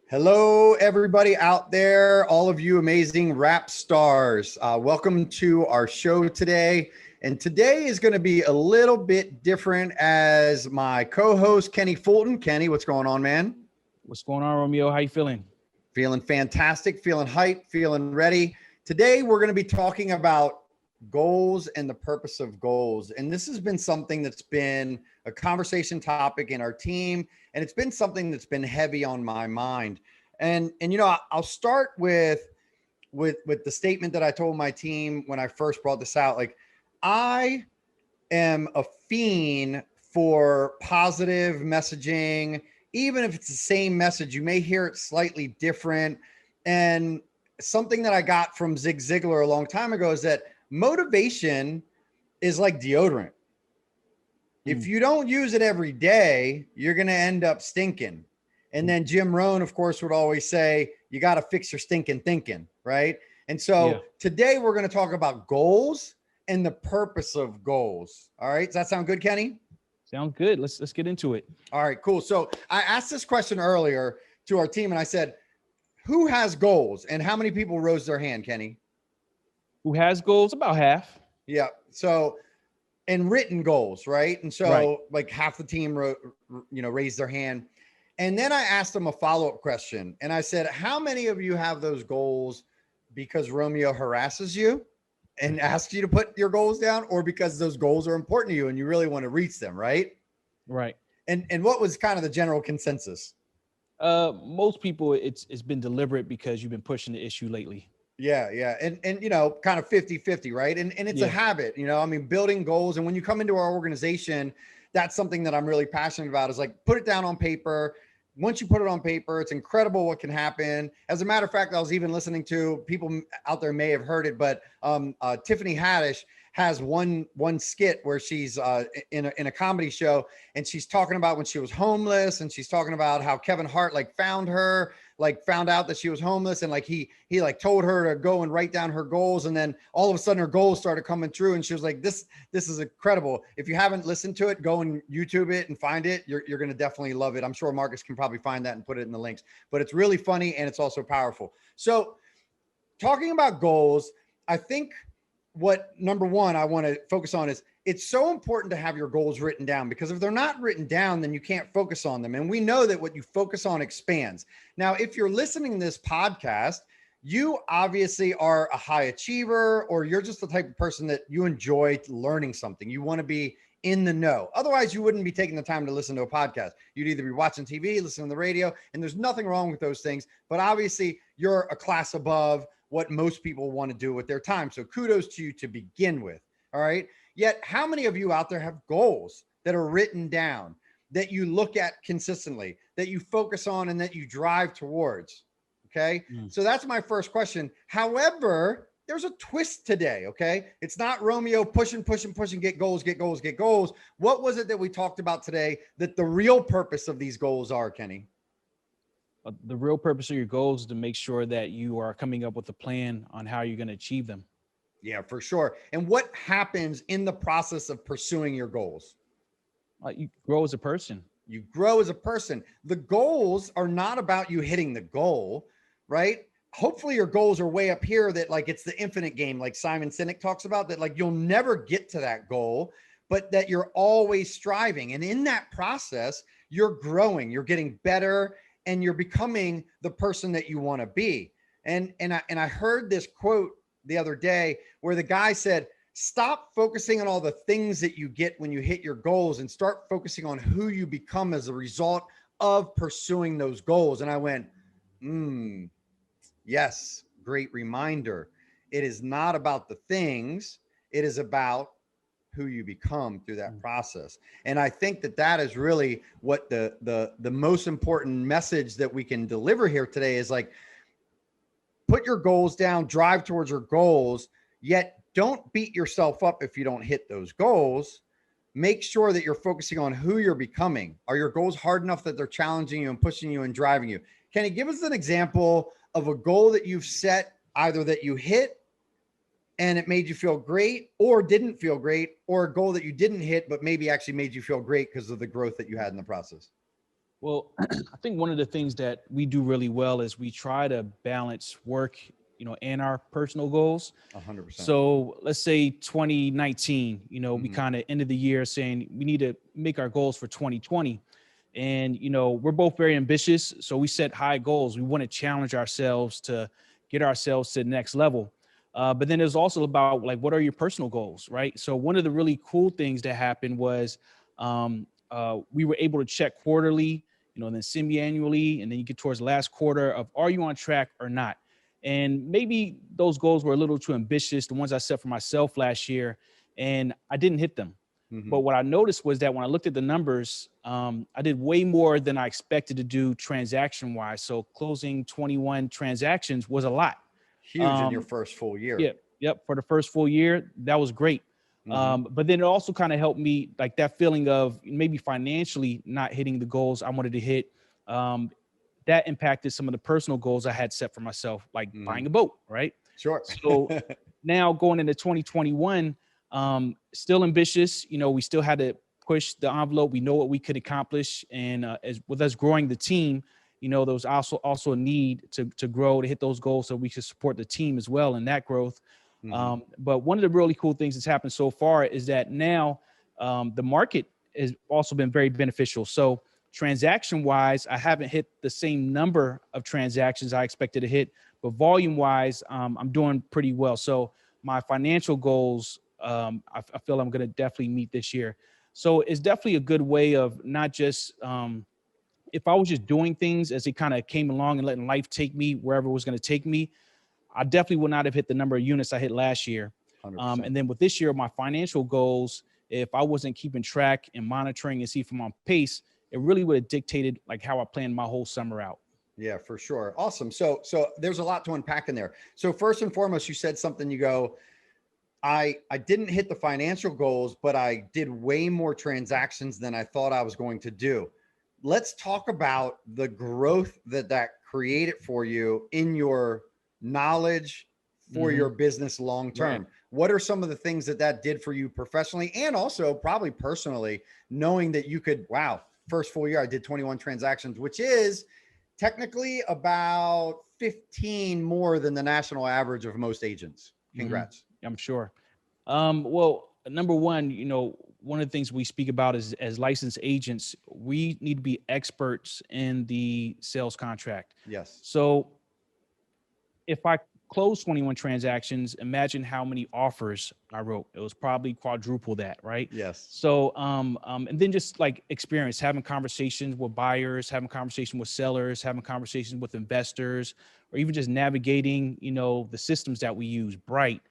Hello, everybody out there, all of you amazing rap stars. Welcome to our show today. And today is going to be a little bit different as my co-host, Kenny Fulton. Kenny, what's going on, man? What's going on, Romeo? How you feeling? Feeling fantastic, feeling hyped, feeling ready. Today, we're going to be talking about goals and the purpose of goals. And this has been something that's been a conversation topic in our team. And it's been something that's been heavy on my mind. And you know, I'll start with the statement that I told my team when I first brought this out. Like, I am a fiend for positive messaging. Even if it's the same message, you may hear it slightly different. And something that I got from Zig Ziglar a long time ago is that motivation is like deodorant. If you don't use it every day, you're going to end up stinking. And then Jim Rohn, of course, would always say, you got to fix your stinking thinking, right? And so today we're going to talk about goals and the purpose of goals. All right. Does that sound good, Kenny? Sounds good. Let's get into it. All right, cool. So I asked this question earlier to our team and I said, who has goals? And how many people rose their hand, Kenny? Who has goals? About half. Yeah. So, and written goals, right? And so like half the team raised their hand. And then I asked them a follow-up question. And I said, how many of you have those goals because Romeo harasses you and asks you to put your goals down, or because those goals are important to you and you really want to reach them, right? Right. And what was kind of the general consensus? Most people, it's been deliberate because you've been pushing the issue lately. Yeah. And you know, kind of 50-50, right? And it's a habit, you know, I mean, building goals. And when you come into our organization, that's something that I'm really passionate about, is like, put it down on paper. Once you put it on paper, it's incredible what can happen. As a matter of fact, I was even listening to, people out there may have heard it, but Tiffany Haddish has one skit where she's in a comedy show, and she's talking about when she was homeless, and she's talking about how Kevin Hart found out that she was homeless, and he told her to go and write down her goals, and then all of a sudden her goals started coming true, and she was like, this is incredible. If you haven't listened to it, go and YouTube it and find it. You're going to definitely love it. I'm sure Marcus can probably find that and put it in the links, but it's really funny and it's also powerful. So talking about goals, I think what number one I want to focus on is, it's so important to have your goals written down, because if they're not written down, then you can't focus on them. And we know that what you focus on expands. Now, if you're listening to this podcast, you obviously are a high achiever, or you're just the type of person that you enjoy learning something. You want to be in the know. Otherwise, you wouldn't be taking the time to listen to a podcast. You'd either be watching TV, listening to the radio, and there's nothing wrong with those things. But obviously, you're a class above what most people want to do with their time. So kudos to you to begin with. All right. Yet, how many of you out there have goals that are written down, that you look at consistently, that you focus on, and that you drive towards? Okay. So that's my first question. However, there's a twist today. Okay. It's not Romeo pushing, get goals. What was it that we talked about today that the real purpose of these goals are, Kenny? The real purpose of your goals is to make sure that you are coming up with a plan on how you're going to achieve them. Yeah, for sure. And what happens in the process of pursuing your goals? You grow as a person. You grow as a person. The goals are not about you hitting the goal, right? Hopefully your goals are way up here, that it's the infinite game, like Simon Sinek talks about, that you'll never get to that goal, but that you're always striving. And in that process, you're growing, you're getting better, and you're becoming the person that you want to be. And I heard this quote the other day where the guy said, stop focusing on all the things that you get when you hit your goals and start focusing on who you become as a result of pursuing those goals. And I went, yes, great reminder. It is not about the things. It is about who you become through that process. And I think that is really what the most important message that we can deliver here today is, put your goals down, drive towards your goals, yet don't beat yourself up if you don't hit those goals. Make sure that you're focusing on who you're becoming. Are your goals hard enough that they're challenging you and pushing you and driving you? Can you give us an example of a goal that you've set, either that you hit and it made you feel great, or didn't feel great, or a goal that you didn't hit, but maybe actually made you feel great because of the growth that you had in the process? Well, I think one of the things that we do really well is we try to balance work, and our personal goals. 100%. So let's say 2019, we Mhm. kind of ended the year saying we need to make our goals for 2020. And, we're both very ambitious. So we set high goals. We want to challenge ourselves to get ourselves to the next level. But then there's also about like, what are your personal goals, right? So one of the really cool things that happened was we were able to check quarterly, then semi-annually, and then you get towards the last quarter of, are you on track or not? And maybe those goals were a little too ambitious, the ones I set for myself last year, and I didn't hit them. But Mhm. what I noticed was that when I looked at the numbers, I did way more than I expected to do transaction wise. So closing 21 transactions was a lot. Huge in your Um, first full year. yeah, yep. For the first full year, that was great. Mhm. But then it also kind of helped me, like that feeling of maybe financially not hitting the goals I wanted to hit. Um, that impacted some of the personal goals I had set for myself, like buying Mhm. a boat, right? Sure. So now going into 2021, still ambitious. We still had to push the envelope. We know what we could accomplish, and as with us growing the team, there was also a need to grow, to hit those goals, so we could support the team as well in that growth. Mhm. But one of the really cool things that's happened so far is that now the market has also been very beneficial. So transaction wise, I haven't hit the same number of transactions I expected to hit, but volume wise, I'm doing pretty well. So my financial goals, I feel I'm going to definitely meet this year. So it's definitely a good way of not just, if I was just doing things as it kind of came along and letting life take me wherever it was going to take me, I definitely would not have hit the number of units I hit last year. 100%. And then with this year, my financial goals, if I wasn't keeping track and monitoring and see if I'm on pace, it really would have dictated like how I planned my whole summer out. Yeah, for sure. Awesome. So there's a lot to unpack in there. So first and foremost, you said something, you go, I didn't hit the financial goals, but I did way more transactions than I thought I was going to do. Let's talk about the growth that created for you in your knowledge for Hmm. your business long Right. term. What are some of the things that did for you professionally and also probably personally, knowing that you could, wow, first full year I did 21 transactions, which is technically about 15 more than the national average of most agents. Hmm. Congrats. I'm sure. Well, number one, one of the things we speak about is as licensed agents, we need to be experts in the sales contract. Yes. So if I close 21 transactions, imagine how many offers I wrote. It was probably quadruple that, right? Yes. So, and then just like experience, having conversations with buyers, having conversations with sellers, having conversations with investors, or even just navigating, the systems that we use, Bright,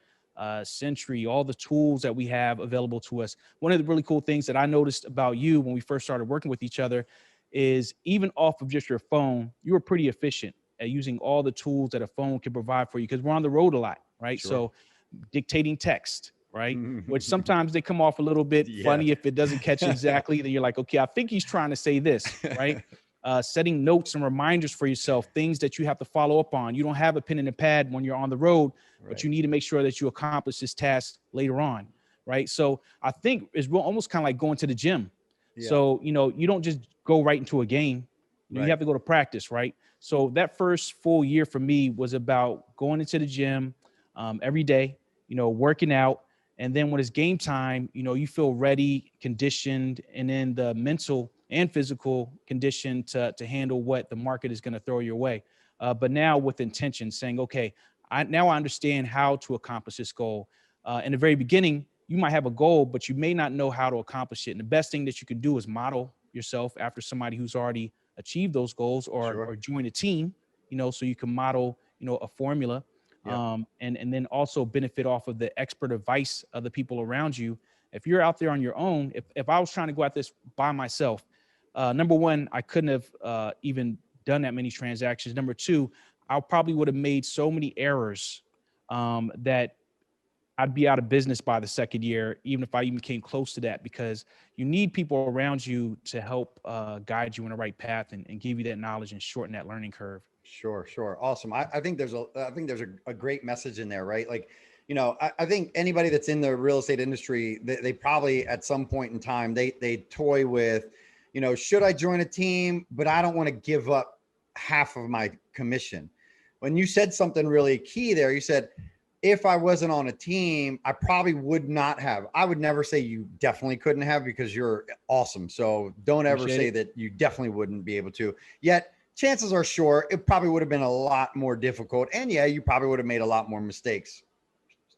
Century, all the tools that we have available to us. One of the really cool things that I noticed about you when we first started working with each other is even off of just your phone, you were pretty efficient at using all the tools that a phone can provide for you because we're on the road a lot, right? Sure. So dictating text, right? Which sometimes they come off a little bit Yeah. funny if it doesn't catch exactly. Then you're like, okay, I think he's trying to say this, right? Setting notes and reminders for yourself, things that you have to follow up on. You don't have a pen and a pad when you're on the road, but Right. you need to make sure that you accomplish this task later on, right? So I think it's almost kind of like going to the gym. Yeah. So, you don't just go right into a game. You Right. have to go to practice, right? So that first full year for me was about going into the gym every day, working out. And then when it's game time, you feel ready, conditioned, and then the mental and physical condition to handle what the market is going to throw your way. But now with intention, saying, okay, now I understand how to accomplish this goal. In the very beginning, you might have a goal, but you may not know how to accomplish it. And the best thing that you can do is model yourself after somebody who's already achieve those goals, Sure. or join a team, so you can model, a formula, Yep. and then also benefit off of the expert advice of the people around you. If you're out there on your own, if I was trying to go at this by myself, number one, I couldn't have even done that many transactions. Number two, I probably would have made so many errors that I'd be out of business by the second year, even if I even came close to that, because you need people around you to help guide you in the right path and give you that knowledge and shorten that learning curve. Sure. Sure. Awesome. I think there's a great message in there, right? Like, I think anybody that's in the real estate industry, they probably at some point in time, they toy with, should I join a team, but I don't want to give up half of my commission? When you said something really key there, you said, if I wasn't on a team, I probably would not have. I would never say you definitely couldn't have, because you're awesome. So don't ever say that you definitely wouldn't be able to. Yet chances are sure it probably would have been a lot more difficult. And yeah, you probably would have made a lot more mistakes.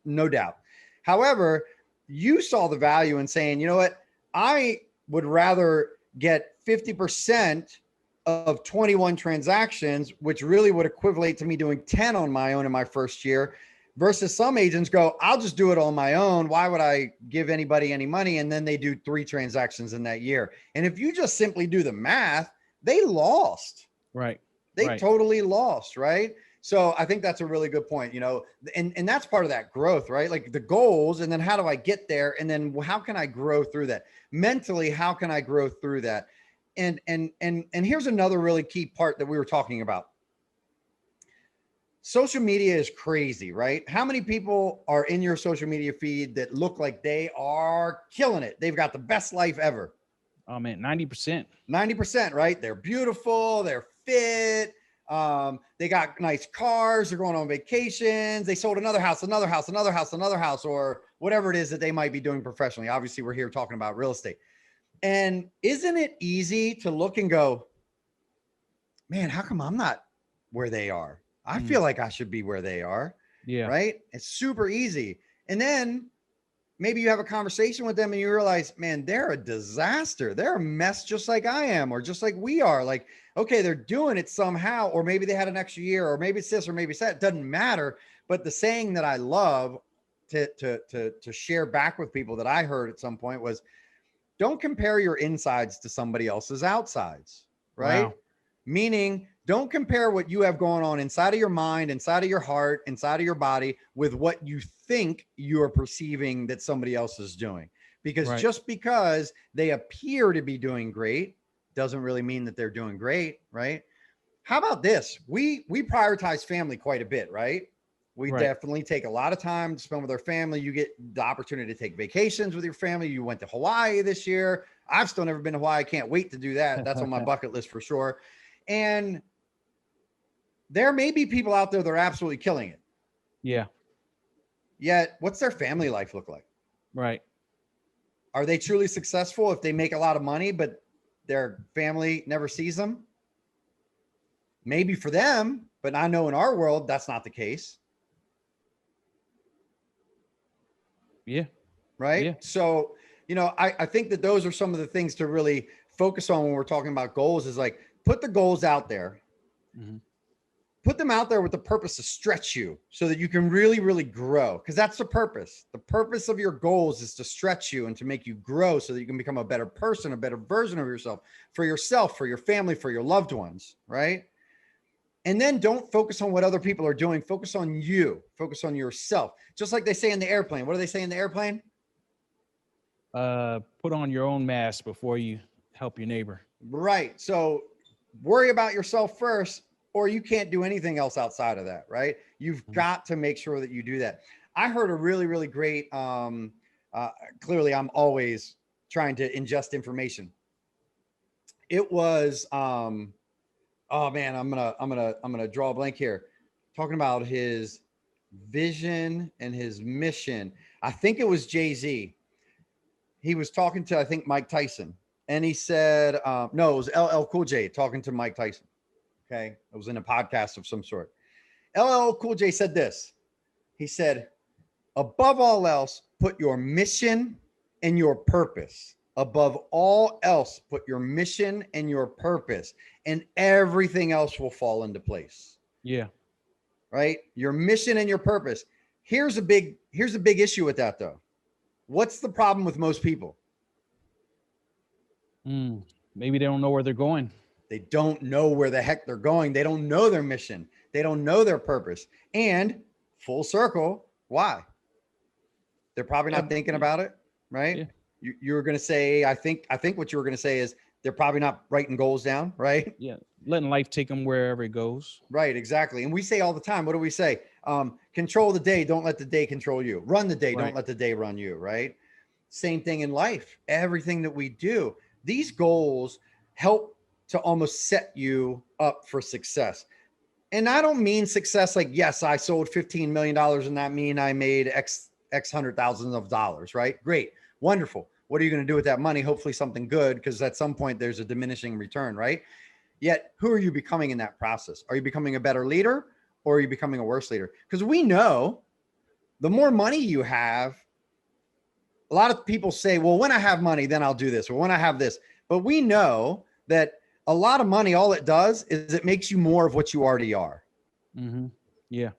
No doubt. However, you saw the value in saying, you know what, I would rather get 50% of 21 transactions, which really would equivalent to me doing 10 on my own in my first year, versus some agents go, I'll just do it on my own. Why would I give anybody any money? And then they do 3 transactions in that year. And if you just simply do the math, they lost. Right. They totally lost. Right. So I think that's a really good point, and that's part of that growth, right? Like the goals, and then how do I get there? And then how can I grow through that mentally? How can I grow through that? And here's another really key part that we were talking about. Social media is crazy, right? How many people are in your social media feed that look like they are killing it? They've got the best life ever. Oh man, 90%. 90%, right? They're beautiful, they're fit, they got nice cars, they're going on vacations, they sold another house, or whatever it is that they might be doing professionally. Obviously, we're here talking about real estate. And isn't it easy to look and go, man, how come I'm not where they are? I feel like I should be where they are. Yeah. Right. It's super easy. And then maybe you have a conversation with them and you realize, man, they're a disaster. They're a mess, just like I am, or just like we are. Like, okay, they're doing it somehow, or maybe they had an extra year, or maybe it's this, or maybe it's that. It doesn't matter. But the saying that I love to share back with people that I heard at some point was, don't compare your insides to somebody else's outsides. Right. Wow. Meaning, don't compare what you have going on inside of your mind, inside of your heart, inside of your body with what you think you're perceiving that somebody else is doing. Because just because they appear to be doing great doesn't really mean that they're doing great, right? How about this? We prioritize family quite a bit, right? We definitely take a lot of time to spend with our family. You get the opportunity to take vacations with your family. You went to Hawaii this year. I've still never been to Hawaii. I can't wait to do that. That's on my bucket list for sure. And there may be people out there that are absolutely killing it. Yeah. Yet, what's their family life look like? Right. Are they truly successful if they make a lot of money, but their family never sees them? Maybe for them, but I know in our world, that's not the case. Yeah. Right. Yeah. So, I think that those are some of the things to really focus on when we're talking about goals, is like, put the goals out there. Mm-hmm. Put them out there with the purpose to stretch you so that you can really, really grow. Because that's the purpose. The purpose of your goals is to stretch you and to make you grow so that you can become a better person, a better version of yourself, for your family, for your loved ones, right? And then don't focus on what other people are doing. Focus on you. Focus on yourself. Just like they say in the airplane. What do they say in the airplane? Put on your own mask before you help your neighbor. Right. So worry about yourself first, or you can't do anything else outside of that, right? You've got to make sure that you do that. I heard a really, really great, clearly I'm always trying to ingest information. It was, oh man, I'm gonna draw a blank here. Talking about his vision and his mission. I think it was Jay-Z. He was talking to, I think, Mike Tyson. And he said, no, it was LL Cool J talking to Mike Tyson. Okay. It was in a podcast of some sort. LL Cool J said this. He said, above all else, put your mission and your purpose. Above all else, put your mission and your purpose, and everything else will fall into place. Yeah. Right. Your mission and your purpose. Here's a big issue with that, though. What's the problem with most people? Maybe they don't know where they're going. They don't know where the heck they're going. They don't know their mission. They don't know their purpose. And full circle, why? They're probably not thinking about it, right? Yeah. You were going to say, I think what you were going to say is they're probably not writing goals down, right? Yeah. Letting life take them wherever it goes. Right. Exactly. And we say all the time, what do we say? Control the day. Don't let the day control you. Run the day. Right. Don't let the day run you. Right. Same thing in life. Everything that we do, these goals help to almost set you up for success. And I don't mean success like, yes, I sold $15 million and that mean I made X hundred thousands of dollars, right? Great. Wonderful. What are you going to do with that money? Hopefully something good, because at some point there's a diminishing return, right? Yet, who are you becoming in that process? Are you becoming a better leader, or are you becoming a worse leader? Because we know the more money you have, a lot of people say, well, when I have money, then I'll do this, or when I have this. But we know that a lot of money, all it does is it makes you more of what you already are. Mm-hmm. Yeah.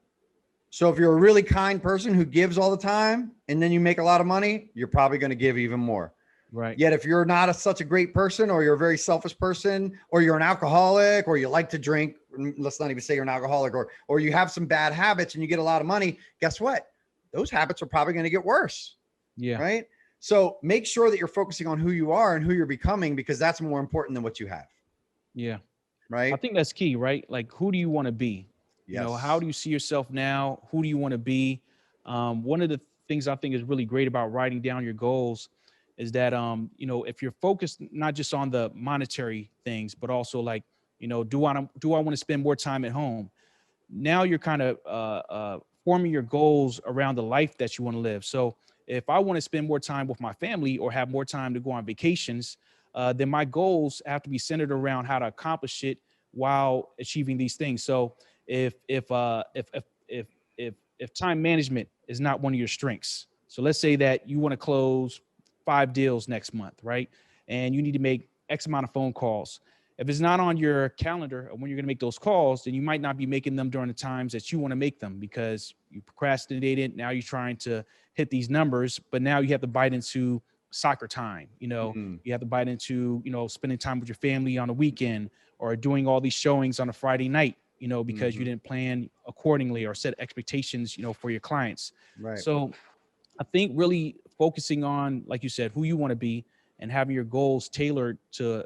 So if you're a really kind person who gives all the time and then you make a lot of money, you're probably going to give even more. Right. Yet if you're not such a great person, or you're a very selfish person, or you're an alcoholic, or you like to drink, let's not even say you're an alcoholic, or you have some bad habits and you get a lot of money, guess what? Those habits are probably going to get worse. Yeah. Right. So make sure that you're focusing on who you are and who you're becoming, because that's more important than what you have. Yeah. Right. I think that's key, right? Like, who do you want to be? You know, how Yes. do you see yourself now? Who do you want to be? One of the things I think is really great about writing down your goals is that, you know, if you're focused not just on the monetary things, but also like, you know, do I want to spend more time at home? Now you're kind of forming your goals around the life that you want to live. So if I want to spend more time with my family or have more time to go on vacations, then my goals have to be centered around how to accomplish it while achieving these things. So if time management is not one of your strengths, so let's say that you want to close 5 deals next month, right? And you need to make X amount of phone calls. If it's not on your calendar when you're going to make those calls, then you might not be making them during the times that you want to make them because you procrastinated. Now you're trying to hit these numbers, but now you have to bite into soccer time. You know, you have to bite into, you know, spending time with your family on a weekend, or doing all these showings on a Friday night, you know, because you didn't plan accordingly or set expectations, you know, for your clients. Right. So I think really focusing on, like you said, who you want to be and having your goals tailored to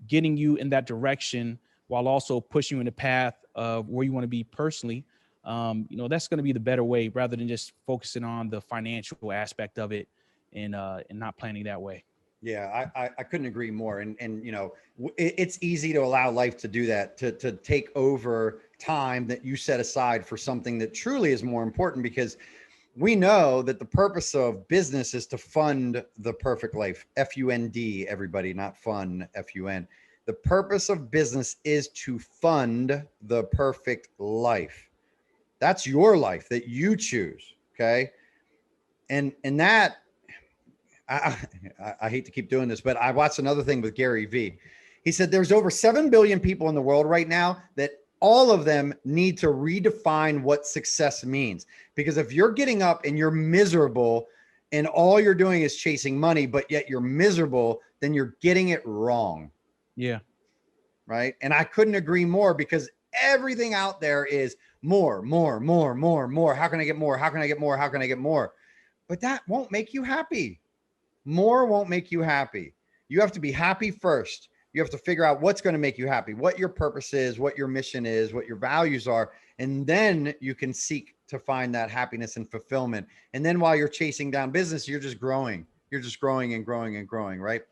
getting you in that direction while also pushing you in the path of where you want to be personally. You know, that's going to be the better way, rather than just focusing on the financial aspect of it and not planning that way. Yeah, I couldn't agree more. And you know, it's easy to allow life to do that, to take over time that you set aside for something that truly is more important, because we know that the purpose of business is to fund the perfect life. F-U-N-D, everybody, not fun, F-U-N. The purpose of business is to fund the perfect life. That's your life that you choose. Okay. And that, I, I hate to keep doing this, but I watched another thing with Gary Vee. He said there's over 7 billion people in the world right now that all of them need to redefine what success means. Because if you're getting up and you're miserable and all you're doing is chasing money, but yet you're miserable, then you're getting it wrong. Yeah. Right. And I couldn't agree more, because everything out there is more, more, more, more, more. How can I get more? How can I get more? How can I get more? But that won't make you happy. More won't make you happy. You have to be happy first. You have to figure out what's going to make you happy, what your purpose is, what your mission is, what your values are. And then you can seek to find that happiness and fulfillment. And then while you're chasing down business, you're just growing. You're just growing and growing and growing. Right.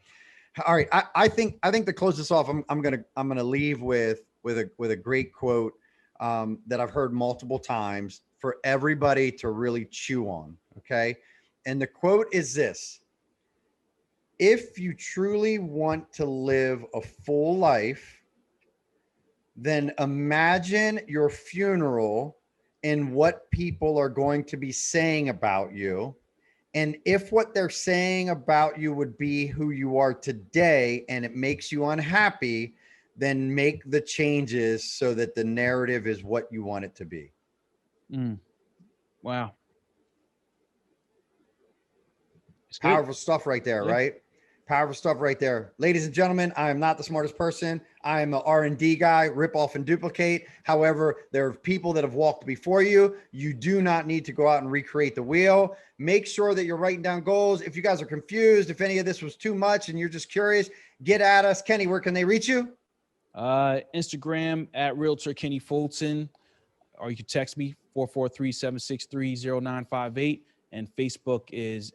All right. I think to close this off, I'm gonna leave with a great quote that I've heard multiple times for everybody to really chew on. Okay. And the quote is this: if you truly want to live a full life, then imagine your funeral and what people are going to be saying about you. And if what they're saying about you would be who you are today and it makes you unhappy, then make the changes so that the narrative is what you want it to be. Wow. It's good. Powerful stuff right there, Yeah. right? Powerful stuff right there. Ladies and gentlemen, I am not the smartest person. I am an R&D guy, rip off and duplicate. However, there are people that have walked before you. You do not need to go out and recreate the wheel. Make sure that you're writing down goals. If you guys are confused, if any of this was too much and you're just curious, get at us. Kenny, where can they reach you? Instagram at Realtor Kenny Fulton, or you can text me 443-763-0958, and Facebook is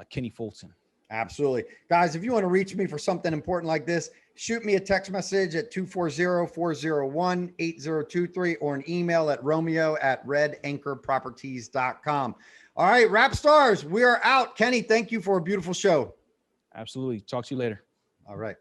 Kenny Fulton. Absolutely. Guys, if you want to reach me for something important like this, shoot me a text message at 240-401-8023 or an email at romeo@redanchorproperties.com. All right, rap stars, we are out. Kenny, thank you for a beautiful show. Absolutely. Talk to you later. All right.